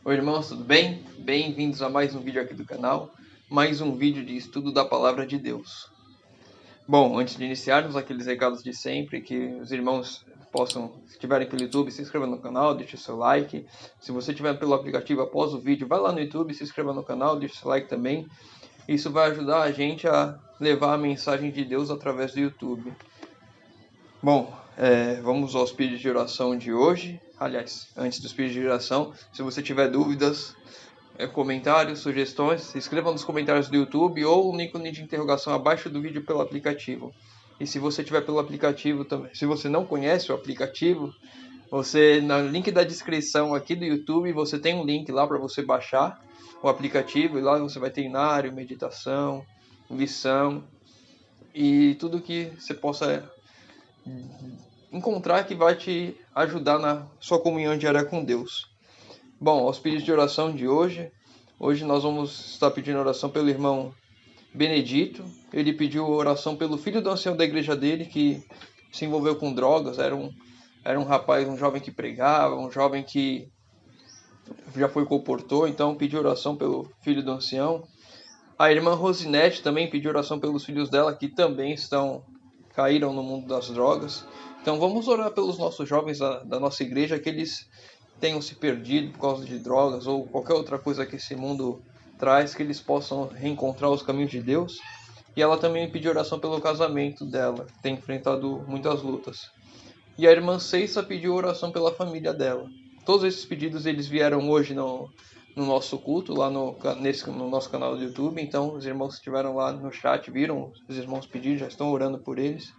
Oi irmãos, tudo bem? Bem-vindos a mais um vídeo aqui do canal, mais um vídeo de estudo da Palavra de Deus. Bom, antes de iniciarmos aqueles recados de sempre, que os irmãos possam, se estiverem pelo YouTube, se inscreva no canal, deixe o seu like. Se você estiver pelo aplicativo após o vídeo, vai lá no YouTube, se inscreva no canal, deixe o seu like também. Isso vai ajudar a gente a levar a mensagem de Deus através do YouTube. Bom, vamos aos pedidos de oração de hoje. Aliás, antes dos pedidos de oração, se você tiver dúvidas, comentários, sugestões, se inscreva nos comentários do YouTube ou no ícone de interrogação abaixo do vídeo pelo aplicativo. E se você tiver pelo aplicativo também, se você não conhece o aplicativo, no link da descrição aqui do YouTube, você tem um link lá para você baixar o aplicativo e lá você vai ter inário, meditação, lição e tudo que você possa encontrar que vai te ajudar na sua comunhão diária com Deus. Bom, aos pedidos de oração de hoje. Hoje nós vamos estar pedindo oração pelo irmão Benedito. Ele pediu oração pelo filho do ancião da igreja dele, que se envolveu com drogas. Era um rapaz, um jovem que pregava, um jovem que já foi comportor, então pediu oração pelo filho do ancião. A irmã Rosinete também pediu oração pelos filhos dela, que também caíram no mundo das drogas. Então vamos orar pelos nossos jovens da nossa igreja, que eles tenham se perdido por causa de drogas ou qualquer outra coisa que esse mundo traz, que eles possam reencontrar os caminhos de Deus. E ela também pediu oração pelo casamento dela, que tem enfrentado muitas lutas. E a irmã Ceissa pediu oração pela família dela. Todos esses pedidos eles vieram hoje no nosso culto, lá no nosso canal do YouTube. Então os irmãos que estiveram lá no chat viram os irmãos pedir, já estão orando por eles.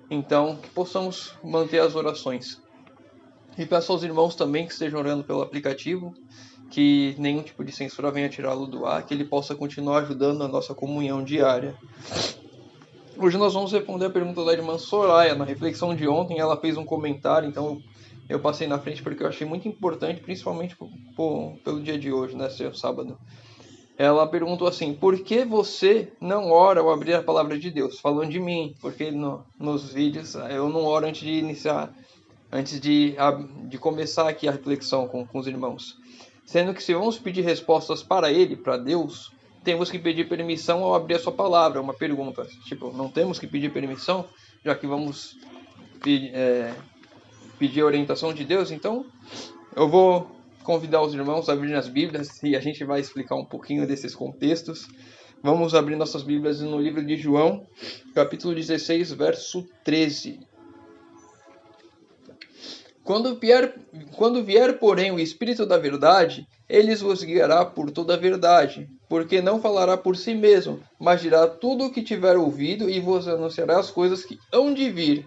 Então que possamos manter as orações. E peço aos irmãos também que estejam orando pelo aplicativo, que nenhum tipo de censura venha tirá-lo do ar, que ele possa continuar ajudando a nossa comunhão diária. Hoje nós vamos responder a pergunta da irmã Soraya. Na reflexão de ontem ela fez um comentário, então eu passei na frente porque eu achei muito importante, principalmente pelo dia de hoje, né, ser sábado. Ela perguntou assim: por que você não ora ao abrir a palavra de Deus? Falando de mim, porque nos vídeos eu não oro antes de iniciar, antes de começar aqui a reflexão com os irmãos. Sendo que se vamos pedir respostas para ele, para Deus, temos que pedir permissão ao abrir a sua palavra. Uma pergunta, tipo, não temos que pedir permissão, já que vamos pedir a orientação de Deus? Então, eu vou convidar os irmãos a abrir as Bíblias e a gente vai explicar um pouquinho desses contextos. Vamos abrir nossas Bíblias no livro de João, capítulo 16, verso 13. Quando vier, porém, o Espírito da verdade, ele vos guiará por toda a verdade, porque não falará por si mesmo, mas dirá tudo o que tiver ouvido e vos anunciará as coisas que hão de vir.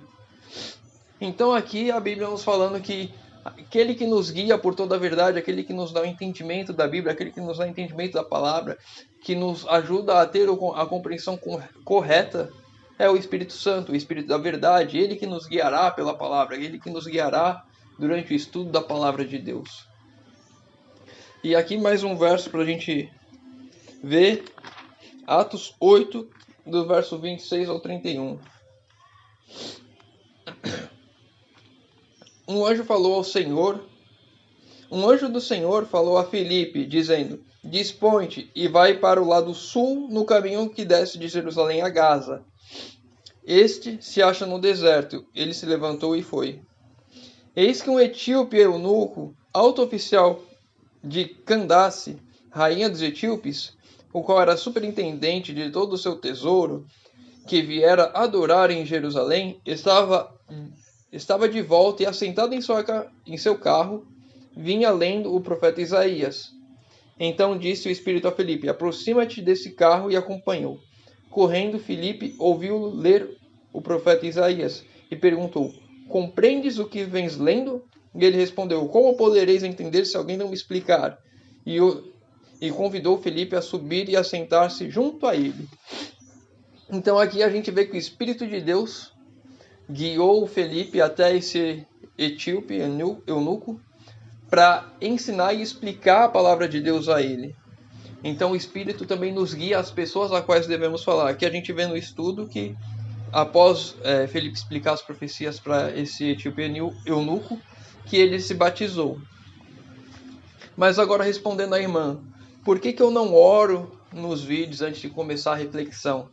Então aqui a Bíblia nos falando que aquele que nos guia por toda a verdade, aquele que nos dá o entendimento da Bíblia, aquele que nos dá o entendimento da palavra, que nos ajuda a ter a compreensão correta, é o Espírito Santo, o Espírito da verdade, ele que nos guiará pela palavra, ele que nos guiará durante o estudo da palavra de Deus. E aqui mais um verso para a gente ver, Atos 8, do verso 26 ao 31. Um anjo do Senhor falou a Filipe, dizendo: dispõe-te e vai para o lado sul, no caminho que desce de Jerusalém a Gaza. Este se acha no deserto. Ele se levantou e foi. Eis que um etíope eunuco, alto oficial de Candace, rainha dos etíopes, o qual era superintendente de todo o seu tesouro, que viera adorar em Jerusalém, estava de volta e assentado em seu carro, vinha lendo o profeta Isaías. Então disse o Espírito a Filipe: aproxima-te desse carro, e acompanhou. Correndo, Filipe ouviu ler o profeta Isaías e perguntou: compreendes o que vens lendo? E ele respondeu: como podereis entender se alguém não me explicar? E convidou Filipe a subir e a sentar-se junto a ele. Então aqui a gente vê que o Espírito de Deus guiou Filipe até esse etíope eunuco para ensinar e explicar a palavra de Deus a ele. Então o Espírito também nos guia às pessoas a quais devemos falar. Aqui a gente vê no estudo que após Filipe explicar as profecias para esse etíope eunuco, que ele se batizou. Mas agora respondendo à irmã, por que eu não oro nos vídeos antes de começar a reflexão?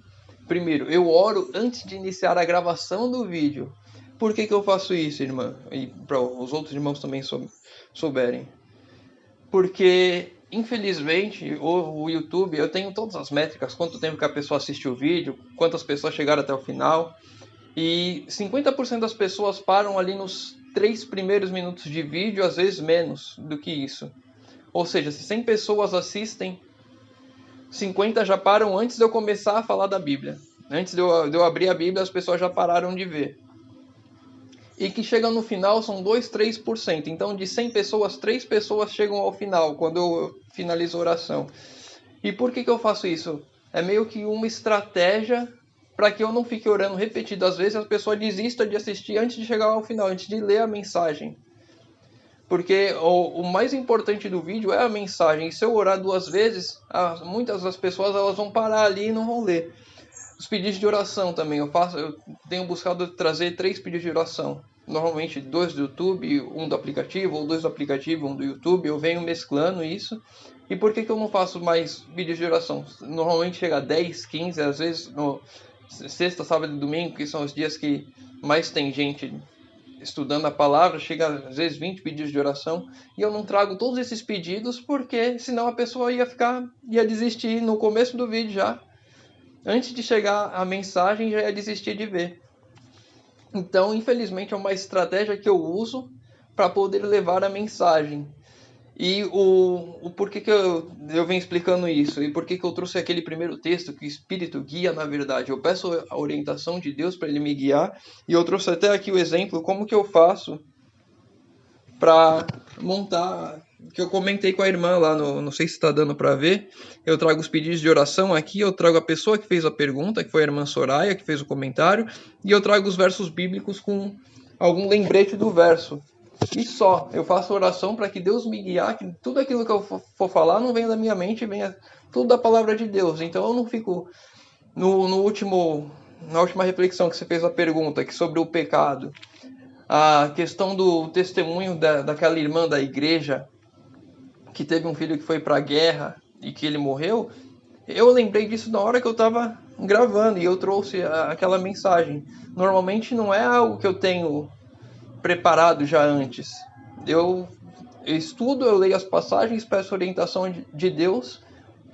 Primeiro, eu oro antes de iniciar a gravação do vídeo. Por que eu faço isso, irmã? E para os outros irmãos também souberem. Porque, infelizmente, o YouTube, eu tenho todas as métricas, quanto tempo que a pessoa assistiu o vídeo, quantas pessoas chegaram até o final, e 50% das pessoas param ali nos 3 primeiros minutos de vídeo, às vezes menos do que isso. Ou seja, se 100 pessoas assistem, 50 já param antes de eu começar a falar da Bíblia. Antes de eu abrir a Bíblia, as pessoas já pararam de ver. E que chegam no final são 2, 3%. Então, de 100 pessoas, 3 pessoas chegam ao final, quando eu finalizo a oração. E por que eu faço isso? É meio que uma estratégia para que eu não fique orando repetidas vezes e a pessoa desista de assistir antes de chegar ao final, antes de ler a mensagem. Porque o mais importante do vídeo é a mensagem. E se eu orar 2 vezes, muitas das pessoas elas vão parar ali e não vão ler. Os pedidos de oração também. Eu tenho buscado trazer 3 pedidos de oração. Normalmente 2 do YouTube, 1 do aplicativo, ou 2 do aplicativo, 1 do YouTube. Eu venho mesclando isso. E por que eu não faço mais vídeos de oração? Normalmente chega a 10, 15, às vezes no sexta, sábado e domingo, que são os dias que mais tem gente estudando a palavra, chega às vezes 20 pedidos de oração, e eu não trago todos esses pedidos porque senão a pessoa ia desistir no começo do vídeo já. Antes de chegar a mensagem, já ia desistir de ver. Então, infelizmente, é uma estratégia que eu uso para poder levar a mensagem. E o porquê que eu venho explicando isso? E por que eu trouxe aquele primeiro texto que o Espírito guia na verdade? Eu peço a orientação de Deus para ele me guiar. E eu trouxe até aqui o exemplo, como que eu faço para montar, que eu comentei com a irmã lá, não sei se está dando para ver, eu trago os pedidos de oração aqui, eu trago a pessoa que fez a pergunta, que foi a irmã Soraya, que fez o comentário, e eu trago os versos bíblicos com algum lembrete do verso. E só, eu faço oração para que Deus me guiar, que tudo aquilo que eu for falar não venha da minha mente, venha tudo da palavra de Deus. Então eu não fico na última reflexão que você fez a pergunta, que sobre o pecado. A questão do testemunho daquela irmã da igreja que teve um filho que foi para a guerra e que ele morreu, eu lembrei disso na hora que eu estava gravando e eu trouxe aquela mensagem. Normalmente não é algo que eu tenho preparado já antes. Eu estudo, eu leio as passagens, peço orientação de Deus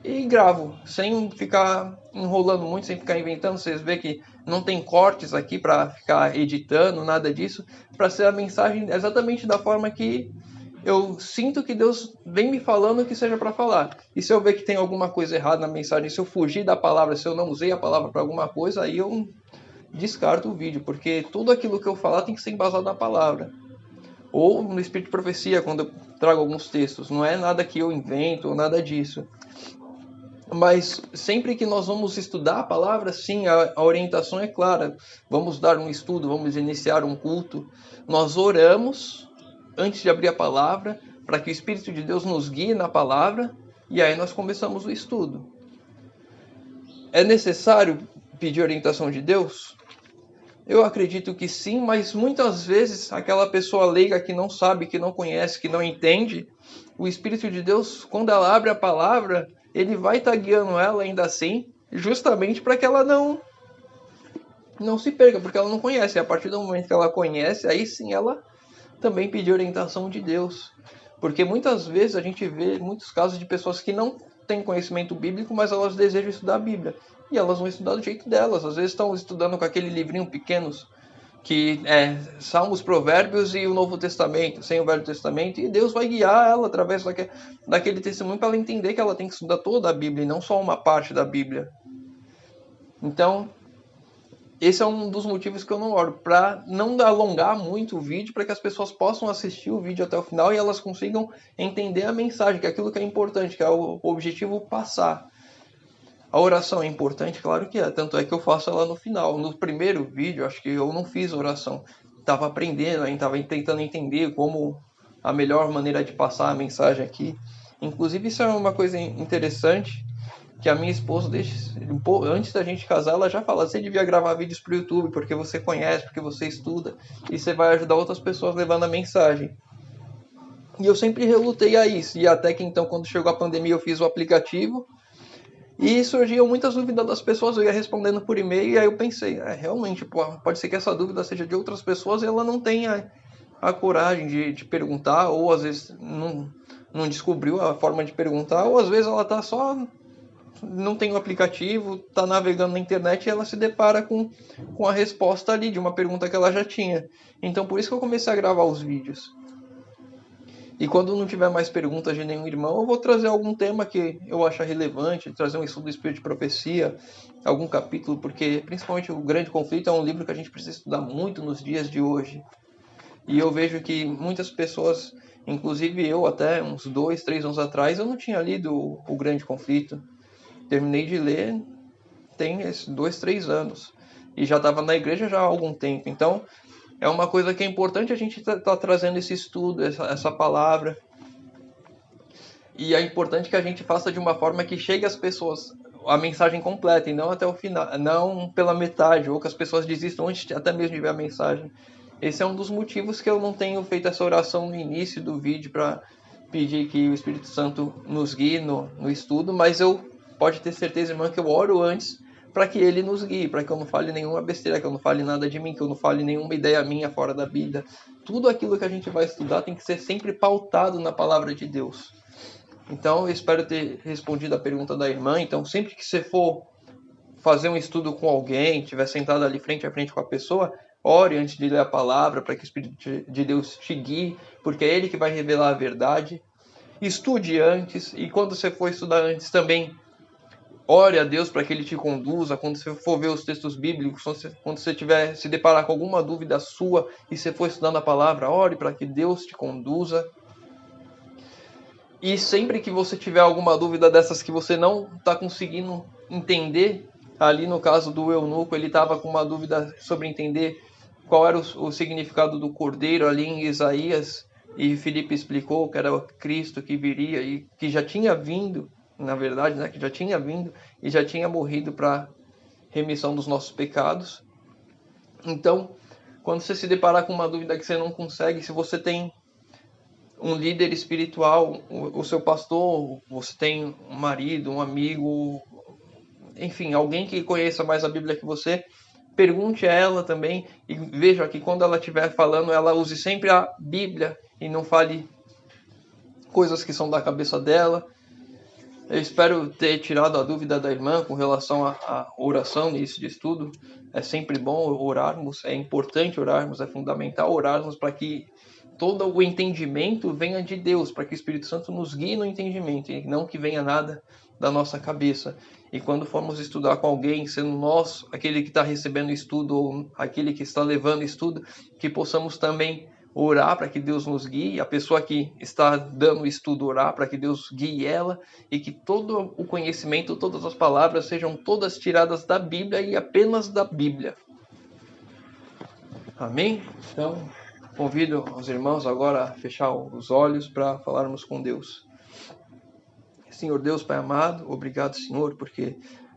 e gravo, sem ficar enrolando muito, sem ficar inventando. Vocês vê que não tem cortes aqui para ficar editando, nada disso, para ser a mensagem exatamente da forma que eu sinto que Deus vem me falando que seja para falar. E se eu ver que tem alguma coisa errada na mensagem, se eu fugir da palavra, se eu não usei a palavra para alguma coisa, aí eu descarto o vídeo, porque tudo aquilo que eu falar tem que ser embasado na palavra. Ou no Espírito de Profecia, quando eu trago alguns textos. Não é nada que eu invento ou nada disso. Mas sempre que nós vamos estudar a palavra, sim, a orientação é clara. Vamos dar um estudo, vamos iniciar um culto. Nós oramos antes de abrir a palavra, para que o Espírito de Deus nos guie na palavra, e aí nós começamos o estudo. É necessário pedir orientação de Deus? Eu acredito que sim, mas muitas vezes aquela pessoa leiga que não sabe, que não conhece, que não entende, o Espírito de Deus, quando ela abre a palavra, ele vai estar guiando ela ainda assim, justamente para que ela não se perca, porque ela não conhece. E a partir do momento que ela conhece, aí sim ela também pedir orientação de Deus. Porque muitas vezes a gente vê muitos casos de pessoas que não têm conhecimento bíblico, mas elas desejam estudar a Bíblia. E elas vão estudar do jeito delas. Às vezes estão estudando com aquele livrinho pequenos, que é Salmos, Provérbios e o Novo Testamento, sem o Velho Testamento, e Deus vai guiar ela através daquele testemunho para ela entender que ela tem que estudar toda a Bíblia e não só uma parte da Bíblia. Então, esse é um dos motivos que eu não oro, para não alongar muito o vídeo, para que as pessoas possam assistir o vídeo até o final e elas consigam entender a mensagem, que é aquilo que é importante, que é o objetivo passar. A oração é importante? Claro que é, tanto é que eu faço ela no final. No primeiro vídeo, acho que eu não fiz oração. Estava aprendendo, estava tentando entender como a melhor maneira de passar a mensagem aqui. Inclusive, isso é uma coisa interessante, que a minha esposa, antes da gente casar, ela já fala: você devia gravar vídeos para o YouTube, porque você conhece, porque você estuda, e você vai ajudar outras pessoas levando a mensagem. E eu sempre relutei a isso. E até que então, quando chegou a pandemia, eu fiz o aplicativo. E surgiam muitas dúvidas das pessoas, eu ia respondendo por e-mail. E aí eu pensei, realmente, pode ser que essa dúvida seja de outras pessoas e ela não tenha a coragem de perguntar. Ou às vezes não descobriu a forma de perguntar. Ou às vezes ela tá só... não tem o aplicativo, tá navegando na internet e ela se depara com a resposta ali de uma pergunta que ela já tinha. Então por isso que eu comecei a gravar os vídeos. E quando não tiver mais perguntas de nenhum irmão, eu vou trazer algum tema que eu achar relevante, trazer um estudo do Espírito de Profecia, algum capítulo, porque principalmente o Grande Conflito é um livro que a gente precisa estudar muito nos dias de hoje. E eu vejo que muitas pessoas, inclusive eu até uns 2, 3 anos atrás, eu não tinha lido o Grande Conflito. Terminei de ler tem 2, 3 anos. E já estava na igreja já há algum tempo. Então, é uma coisa que é importante a gente tá trazendo esse estudo, essa palavra. E é importante que a gente faça de uma forma que chegue às pessoas a mensagem completa e não até o final, não pela metade, ou que as pessoas desistam antes até mesmo de ver a mensagem. Esse é um dos motivos que eu não tenho feito essa oração no início do vídeo para pedir que o Espírito Santo nos guie no estudo, mas eu pode ter certeza, irmã, que eu oro antes para que ele nos guie, para que eu não fale nenhuma besteira, que eu não fale nada de mim, que eu não fale nenhuma ideia minha fora da Bíblia. Tudo aquilo que a gente vai estudar tem que ser sempre pautado na palavra de Deus. Então, eu espero ter respondido a pergunta da irmã. Então, sempre que você for fazer um estudo com alguém, estiver sentado ali frente a frente com a pessoa, ore antes de ler a palavra, para que o Espírito de Deus te guie, porque é Ele que vai revelar a verdade. Estude antes, e quando você for estudar antes também, ore a Deus para que Ele te conduza. Quando você for ver os textos bíblicos, quando você tiver se deparar com alguma dúvida sua e você for estudando a palavra, ore para que Deus te conduza. E sempre que você tiver alguma dúvida dessas que você não está conseguindo entender, ali no caso do eunuco, ele estava com uma dúvida sobre entender qual era o significado do cordeiro ali em Isaías, e Filipe explicou que era o Cristo que viria e que já tinha vindo, na verdade, né, que já tinha vindo e já tinha morrido para remissão dos nossos pecados. Então, quando você se deparar com uma dúvida que você não consegue, se você tem um líder espiritual, o seu pastor, você tem um marido, um amigo, enfim, alguém que conheça mais a Bíblia que você, pergunte a ela também e veja que quando ela estiver falando, ela use sempre a Bíblia e não fale coisas que são da cabeça dela. Eu espero ter tirado a dúvida da irmã com relação à oração no início de estudo. É sempre bom orarmos, é importante orarmos, é fundamental orarmos para que todo o entendimento venha de Deus, para que o Espírito Santo nos guie no entendimento e não que venha nada da nossa cabeça. E quando formos estudar com alguém, sendo nós aquele que está recebendo estudo ou aquele que está levando estudo, que possamos também orar para que Deus nos guie, a pessoa que está dando o estudo orar para que Deus guie ela, e que todo o conhecimento, todas as palavras sejam todas tiradas da Bíblia e apenas da Bíblia. Amém? Então, convido os irmãos agora a fechar os olhos para falarmos com Deus. Senhor Deus, Pai amado, obrigado, Senhor, porque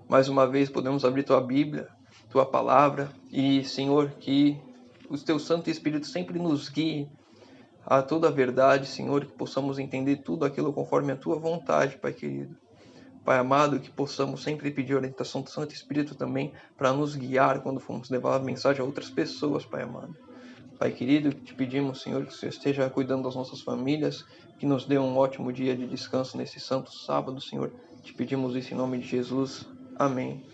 mais uma vez podemos abrir Tua Bíblia, Tua Palavra, e, Senhor, que o Teu Santo Espírito sempre nos guie a toda a verdade, Senhor, que possamos entender tudo aquilo conforme a Tua vontade, Pai querido. Pai amado, que possamos sempre pedir a orientação do Santo Espírito também para nos guiar quando formos levar a mensagem a outras pessoas, Pai amado. Pai querido, te pedimos, Senhor, que o Senhor esteja cuidando das nossas famílias, que nos dê um ótimo dia de descanso nesse santo sábado, Senhor. Te pedimos isso em nome de Jesus. Amém.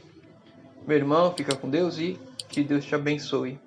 Meu irmão, fica com Deus e que Deus te abençoe.